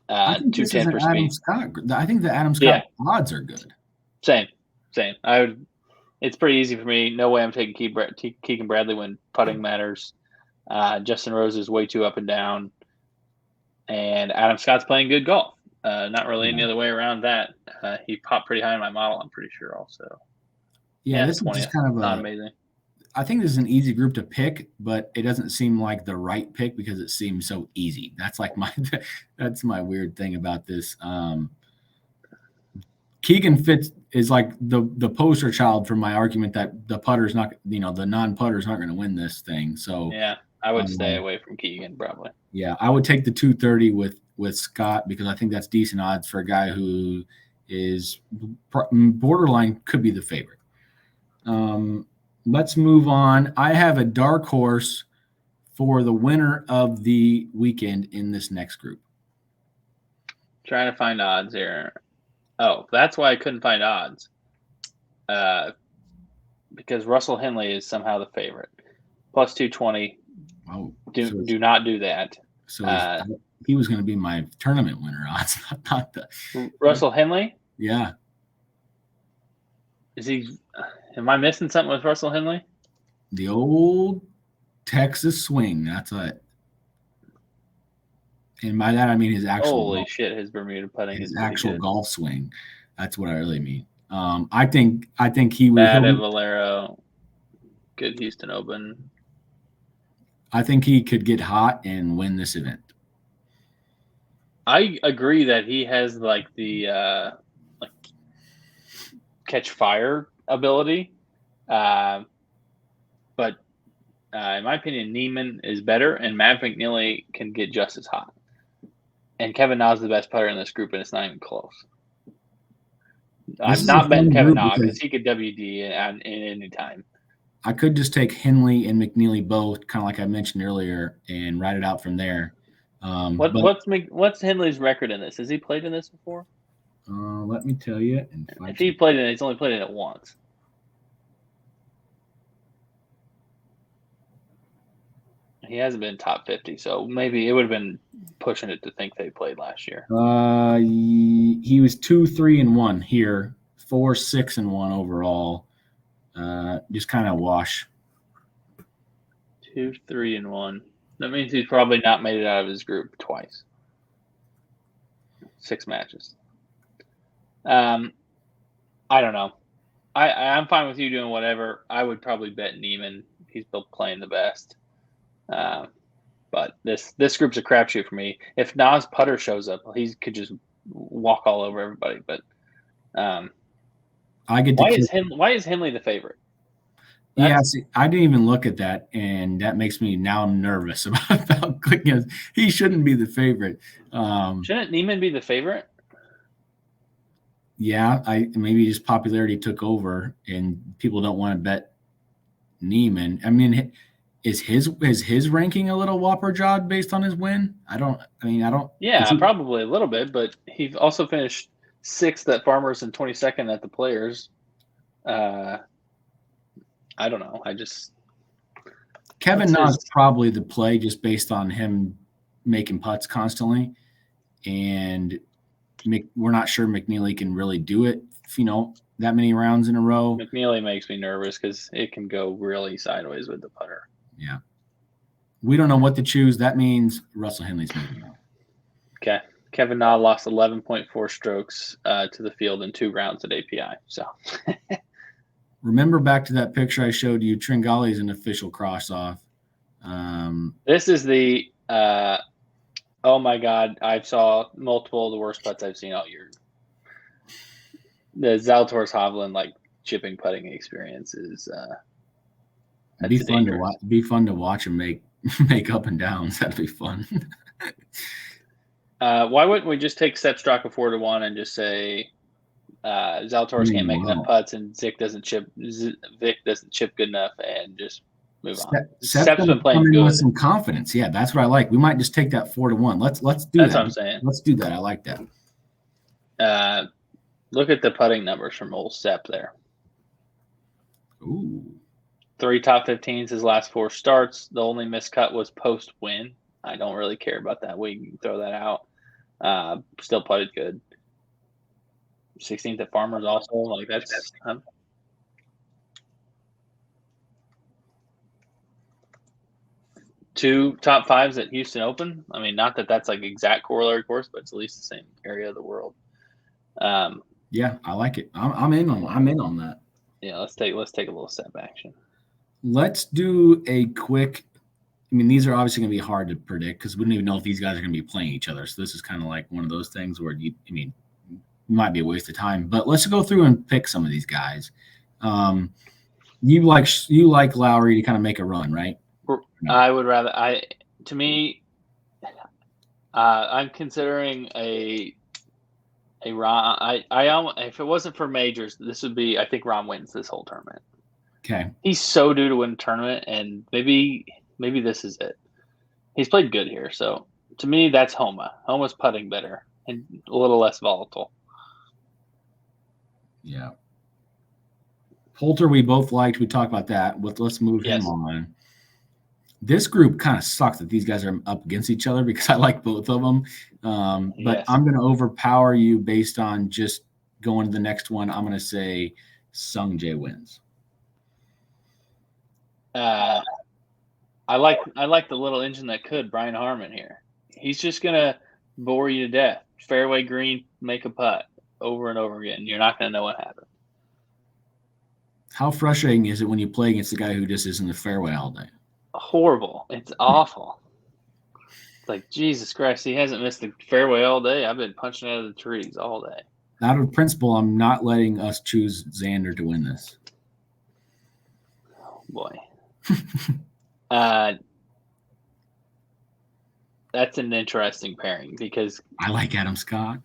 210 for Spieth. I think the Adam Scott odds are good. Same. It's pretty easy for me. No way I'm taking Keegan Bradley when putting matters. Justin Rose is way too up and down. And Adam Scott's playing good golf. Not really any other way around that. He popped pretty high in my model, I'm pretty sure, also. Yeah, this is just kind of not amazing. I think this is an easy group to pick, but it doesn't seem like the right pick because it seems so easy. That's like that's my weird thing about this. Keegan Fitz is like the poster child for my argument that the putter's not, the non-putters aren't going to win this thing. So yeah, I would stay away from Keegan probably. Yeah, I would take the 230 with Scott, because I think that's decent odds for a guy who is borderline could be the favorite. Let's move on. I have a dark horse for the winner of the weekend in this next group. Trying to find odds here. Oh, that's why I couldn't find odds. Because Russell Henley is somehow the favorite. Plus 220. Oh, do not do that. So he was going to be my tournament winner odds, not the Russell Henley? Yeah. Is he? Am I missing something with Russell Henley? The old Texas swing. That's it. And by that I mean his actual. Holy shit! His Bermuda putting. His actual golf swing. That's what I really mean. I think he would. Bad at Valero. Good Houston Open. I think he could get hot and win this event. I agree that he has like the catch fire ability, but in my opinion, Neiman is better, and Matt McNeely can get just as hot. And Kevin Na is the best player in this group, and it's not even close. I'm not betting Kevin Na because he could WD in any time. I could just take Henley and McNeely both, kind of like I mentioned earlier, and write it out from there. What's Henley's record in this? Has he played in this before? Let me tell you. If he played in it, he's only played in it once. He hasn't been top 50, so maybe it would have been pushing it to think they played last year. He was 2-3-1 here, 4-6-1 overall. Just kind of wash. 2-3-1. That means he's probably not made it out of his group twice. 6 matches. I don't know. I'm fine with you doing whatever. I would probably bet Neiman. He's still playing the best. But this group's a crapshoot for me. If Nas putter shows up, he could just walk all over everybody. But why is Henley the favorite? I didn't even look at that, and that makes me now nervous about clicking. He shouldn't be the favorite. Shouldn't Neiman be the favorite? Yeah, maybe just popularity took over, and people don't want to bet Neiman. I mean, Is his ranking a little whopper jawed based on his win? I don't. Yeah, probably a little bit, but he also finished 6th at Farmers and 22nd at the Players. I don't know. Kevin Na's probably the play just based on him making putts constantly, and we're not sure McNeely can really do it. That many rounds in a row. McNeely makes me nervous because it can go really sideways with the putter. Yeah. We don't know what to choose. That means Russell Henley's moving on. Okay. Kevin Na lost 11.4 strokes to the field in 2 rounds at API. So remember back to that picture I showed you, Tringali's an official cross-off. This is the oh my God, I saw multiple of the worst putts I've seen all year. The Zalatoris Hovland chipping putting experience is be fun to watch. Be fun to watch him make up and downs. That'd be fun. Why wouldn't we just take Sepp Straka 4-1 and just say Zalatoris can't make enough putts and Vic doesn't chip good enough and just move on. Sepp's been playing good with some confidence. Yeah, that's what I like. We might just take that 4-1. Let's do that. That's what I'm saying. Let's do that. I like that. Look at the putting numbers from old Sepp there. Ooh. 3 top 15s his last 4 starts. The only miscut was post-win. I don't really care about that. We can throw that out. Still putted good. 16th at Farmers also. That's 2 top 5s at Houston Open. I mean, not that that's exact corollary course, but it's at least the same area of the world. Yeah, I like it. I'm in on that. Yeah, let's take a little step action. Let's do a quick. I mean, these are obviously going to be hard to predict because we don't even know if these guys are going to be playing each other. So this is kind of like one of those things where it might be a waste of time. But let's go through and pick some of these guys. You like Lowry to kind of make a run, right? No. I would rather. I'm considering a Ron. If it wasn't for majors, this would be. I think Ron wins this whole tournament. Okay. He's so due to win a tournament, and maybe this is it. He's played good here, so to me, that's Homa. Homa's putting better and a little less volatile. Yeah. Poulter, we both liked. We talked about that. Let's move him on. This group kind of sucks that these guys are up against each other because I like both of them. But I'm going to overpower you based on just going to the next one. I'm going to say Sung Jae wins. I like the little engine that could, Brian Harmon here. He's just going to bore you to death. Fairway green, make a putt over and over again. You're not going to know what happened. How frustrating is it when you play against a guy who just is in the fairway all day? Horrible. It's awful. It's like, Jesus Christ, he hasn't missed the fairway all day. I've been punching out of the trees all day. Out of principle, I'm not letting us choose Xander to win this. Oh, boy. That's an interesting pairing because I like Adam Scott.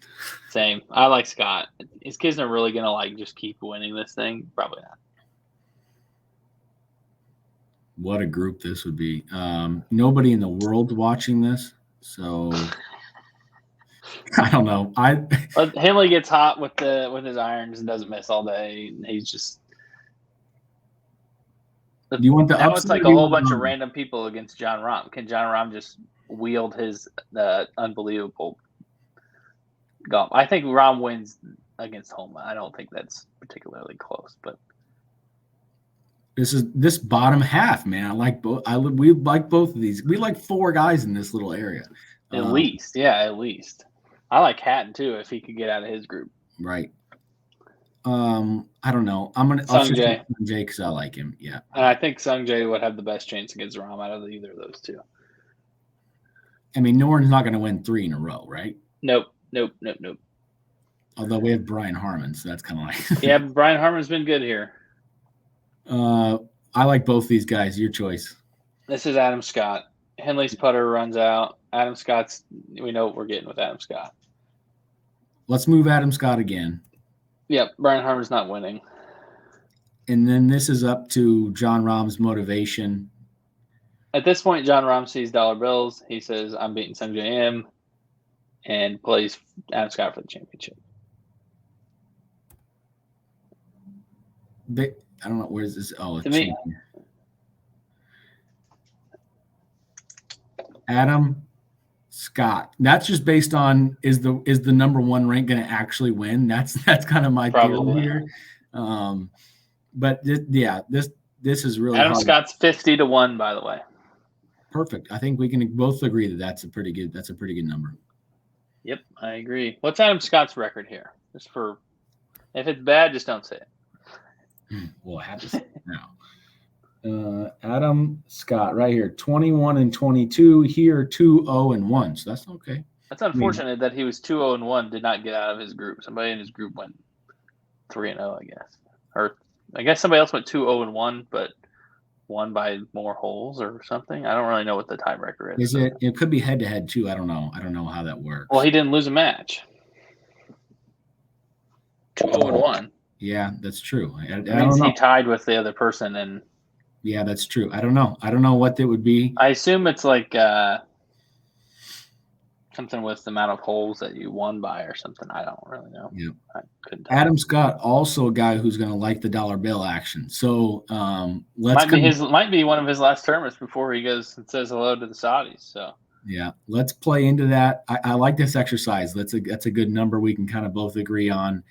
Same. I like Scott. Is Kisner really going to just keep winning this thing? Probably not. What a group this would be. Nobody in the world watching this, so I don't know. Henley gets hot with his irons and doesn't miss all day. He's just. Do you want the now it's like a whole bunch of random people against John Rahm. Can John Rahm just wield his unbelievable golf? I think Rahm wins against Homa. I don't think that's particularly close, but. This bottom half, man. I like both. We like both of these. We like 4 guys in this little area. At least. I like Hatton too if he could get out of his group. Right. I don't know. Sung Jae because I like him. Yeah. And I think Sung Jae would have the best chance against Rahm out of either of those two. I mean, Norton's not going to win 3 in a row, right? Nope. Although we have Brian Harmon, so that's kind of like. Yeah, Brian Harmon's been good here. I like both these guys. Your choice. This is Adam Scott. Henley's putter runs out. Adam Scott's. We know what we're getting with Adam Scott. Let's move Adam Scott again. Yep, Brian Harmon's not winning. And then this is up to John Rahm's motivation. At this point, John Rahm sees dollar bills. He says, "I'm beating Sung J M," and plays Adam Scott for the championship. I don't know, where's this? Oh, To me, Adam Scott. That's just based on is the number one rank going to actually win? That's kind of my theory here. But this is really Adam hard. Scott's 50-1, by the way. Perfect. I think we can both agree that that's a pretty good number. Yep, I agree. What's Adam Scott's record here? Just for, if it's bad, just don't say it. We'll have to say it now. Adam Scott right here, 21-22 here, 2-0-1. So that's okay. That's unfortunate that he was 2-0-1, did not get out of his group. Somebody in his group went 3-0, I guess. Or I guess somebody else went 2-0-1, but won by more holes or something. I don't really know what the tiebreaker is. It could be head-to-head too. I don't know how that works. Well, he didn't lose a match. 2-0-1. Yeah, that's true. It means he tied with the other person, and yeah, that's true. I don't know what it would be. I assume it's like something with the amount of holes that you won by or something. I don't really know. Yeah. I couldn't tell. Adam Scott, also a guy who's going to like the dollar bill action. So might be one of his last tournaments before he goes and says hello to the Saudis. So yeah, let's play into that. I like this exercise. That's a good number we can kind of both agree on.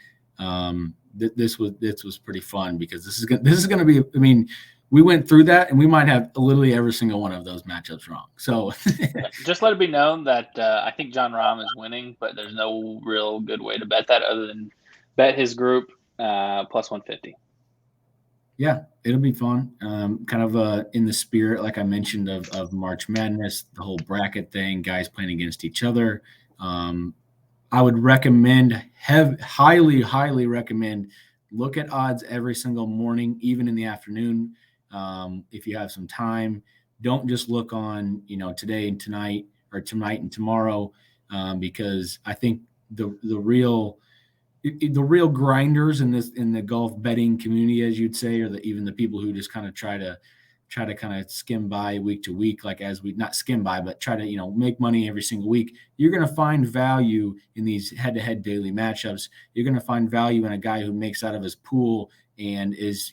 This was pretty fun because this is going to be. I mean, we went through that, and we might have literally every single one of those matchups wrong. So just let it be known that I think John Rahm is winning, but there's no real good way to bet that other than bet his group plus 150. Yeah, it'll be fun. Kind of in the spirit, like I mentioned, of March Madness, the whole bracket thing, guys playing against each other. I would recommend, highly recommend, look at odds every single morning, even in the afternoon. If you have some time, don't just look on, today and tonight or tonight and tomorrow, because I think the real grinders in the golf betting community, as you'd say, or even the people who just kind of try to kind of skim by week to week, like not skim by, but try to, make money every single week. You're going to find value in these head-to-head daily matchups. You're going to find value in a guy who makes out of his pool and is,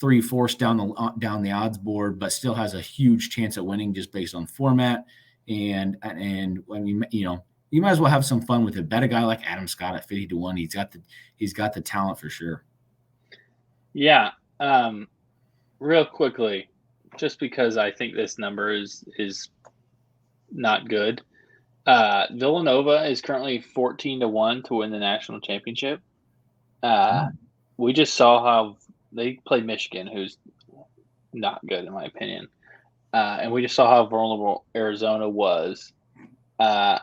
3/4 down the odds board, but still has a huge chance at winning just based on format. And I mean, you might as well have some fun with it. Bet a guy like Adam Scott at 50-1. He's got the talent for sure. Yeah. Real quickly, just because I think this number is not good. Villanova is currently 14-1 to win the national championship. We just saw how they played Michigan, who's not good in my opinion. And we just saw how vulnerable Arizona was. I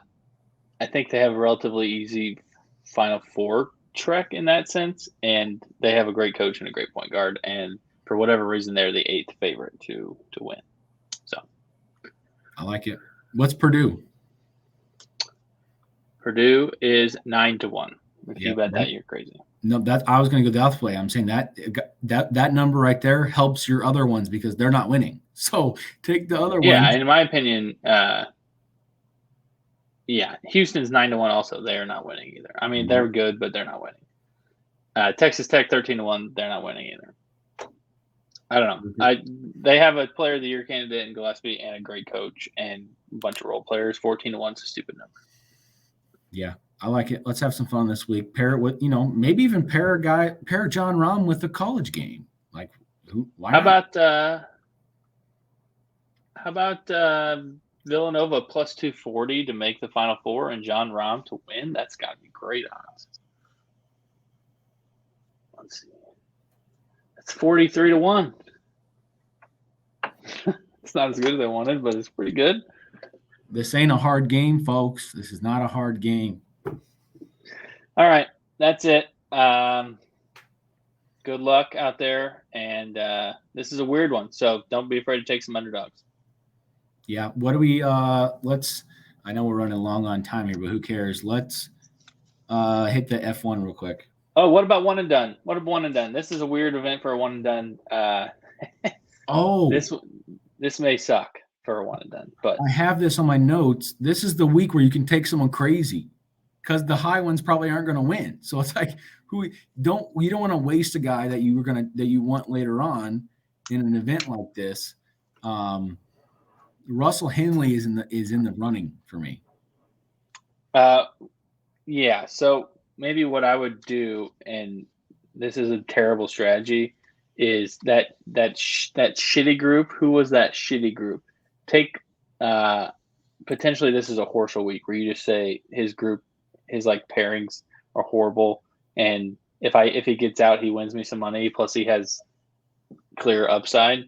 think they have a relatively easy Final Four trek in that sense, and they have a great coach and a great point guard, and for whatever reason, they're the 8th favorite to win. So, I like it. What's Purdue? Purdue is 9-1. If you bet that, you're crazy. No, I was going to go the other way. I'm saying that number right there helps your other ones because they're not winning. So take the other one. Yeah, in my opinion, Houston's 9-1. Also, they are not winning either. I mean, they're good, but they're not winning. Texas Tech 13-1. They're not winning either. I don't know. They have a Player of the Year candidate in Gillespie and a great coach and a bunch of role players. 14-1 is a stupid number. Yeah, I like it. Let's have some fun this week. Pair it with, maybe even pair John Rahm with the college game. Like, why not? How about Villanova plus 240 to make the Final Four and John Rahm to win? That's got to be great odds. Let's see. It's 43-1. It's not as good as I wanted, but it's pretty good. This ain't a hard game, folks. This is not a hard game. All right. That's it. Good luck out there. And this is a weird one, so don't be afraid to take some underdogs. Yeah. What do we I know we're running long on time here, but who cares? Let's hit the F1 real quick. Oh, what about one and done? What about one and done? This is a weird event for a one and done. this may suck for a one and done, but I have this on my notes. This is the week where you can take someone crazy because the high ones probably aren't going to win. So it's like you don't want to waste a guy that you want later on in an event like this. Russell Henley is in the running for me. Yeah. So maybe what I would do, and this is a terrible strategy, is that shitty group. Who was that shitty group? Take potentially this is a Horschel week where you just say his group, his like pairings are horrible, and if he gets out, he wins me some money. Plus, he has clear upside.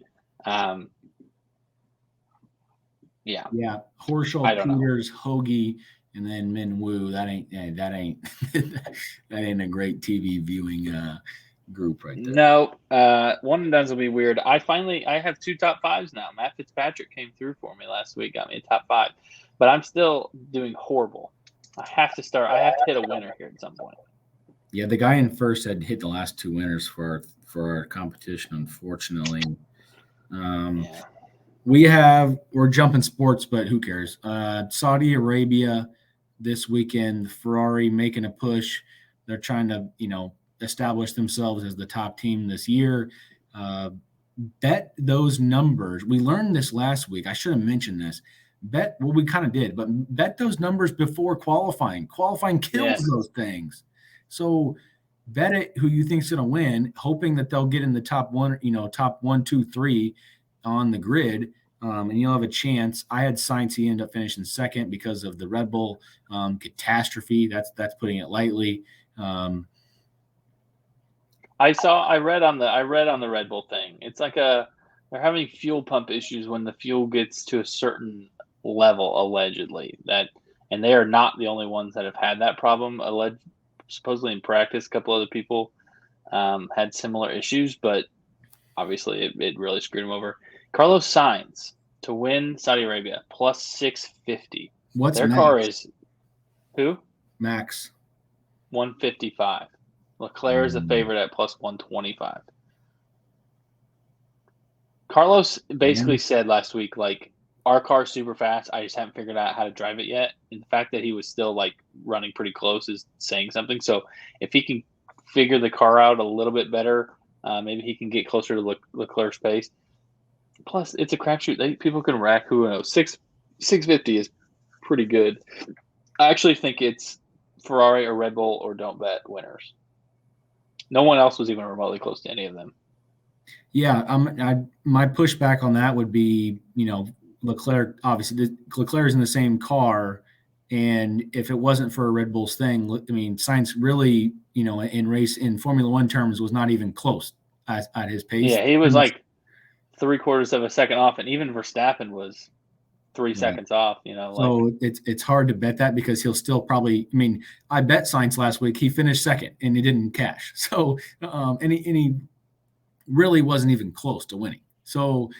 Yeah. Horschel, I don't know. Peters, Hoagie, and then Min Woo. That ain't that ain't a great TV viewing group right there. No, one and dones will be weird. I have two top fives now. Matt Fitzpatrick came through for me last week, got me a top five, but I'm still doing horrible. I have to hit a winner here at some point. Yeah, the guy in first had hit the last two winners for our competition, unfortunately. Yeah. We're jumping sports, but who cares? Saudi Arabia this weekend, Ferrari making a push. They're trying to, establish themselves as the top team this year. Bet those numbers. We learned this last week. I should have mentioned this. We kind of did, but bet those numbers before qualifying. Qualifying kills those things. So bet it who you think's going to win, hoping that they'll get in the top 1, 2, 3 on the grid, and you'll have a chance. I had Sainz. He ended up finishing second because of the Red Bull catastrophe. That's putting it lightly. I read on the Red Bull thing. It's like they're having fuel pump issues when the fuel gets to a certain level, allegedly. And they are not the only ones that have had that problem. Supposedly in practice, a couple other people had similar issues, but obviously it really screwed them over. Carlos Sainz to win Saudi Arabia plus 650. What's their Max? Car is who? Max 155. Leclerc is the favorite at plus 125. Carlos basically said last week, like, our car's super fast. I just haven't figured out how to drive it yet. And the fact that he was still like running pretty close is saying something. So if he can figure the car out a little bit better, maybe he can get closer to Leclerc's pace. Plus, it's a crapshoot. People can rack. Who knows? 650 is pretty good. I actually think it's Ferrari or Red Bull or don't bet winners. No one else was even remotely close to any of them. Yeah, my pushback on that would be, Leclerc. Obviously, Leclerc's in the same car, and if it wasn't for a Red Bull's thing, I mean, Sainz really, in Formula One terms, was not even close at his pace. Yeah, he was like 3/4 of a second off, and even Verstappen was 3 seconds off. So it's hard to bet that because he'll still probably. I mean, I bet Sainz last week. He finished second, and he didn't cash. So and he really wasn't even close to winning. So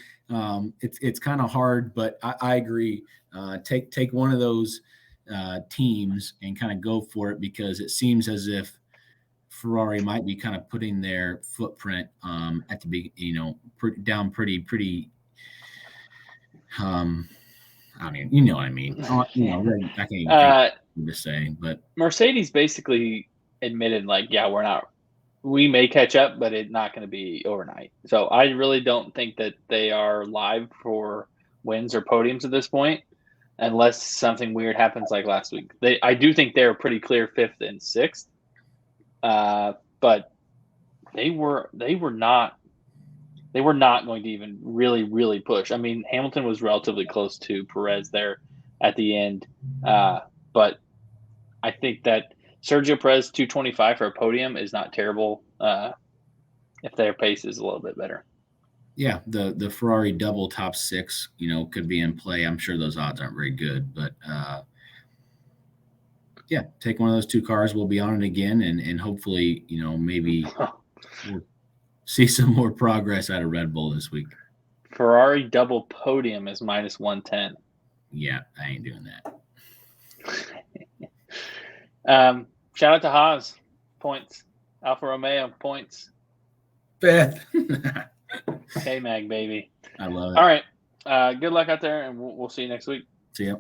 it's kind of hard, but I agree. Take one of those teams and kind of go for it because it seems as if Ferrari might be kind of putting their footprint at the big, down pretty. I mean, you know what I mean. I can't even think to say, but Mercedes basically admitted, like, we may catch up, but it's not going to be overnight. So I really don't think that they are live for wins or podiums at this point, unless something weird happens like last week. I do think they're pretty clear 5th and 6th, but they were not going to even really, really push. I mean, Hamilton was relatively close to Perez there at the end, but I think that Sergio Perez 225 for a podium is not terrible if their pace is a little bit better. Yeah, the Ferrari double top 6, could be in play. I'm sure those odds aren't very good, but yeah, take one of those two cars. We'll be on it again, and hopefully, maybe we'll see some more progress out of Red Bull this week. Ferrari double podium is minus 110. Yeah, I ain't doing that. Shout out to Haas, points. Alfa Romeo, points. Beth. K-Mag, baby. I love it. All right. Good luck out there, and we'll see you next week. See ya.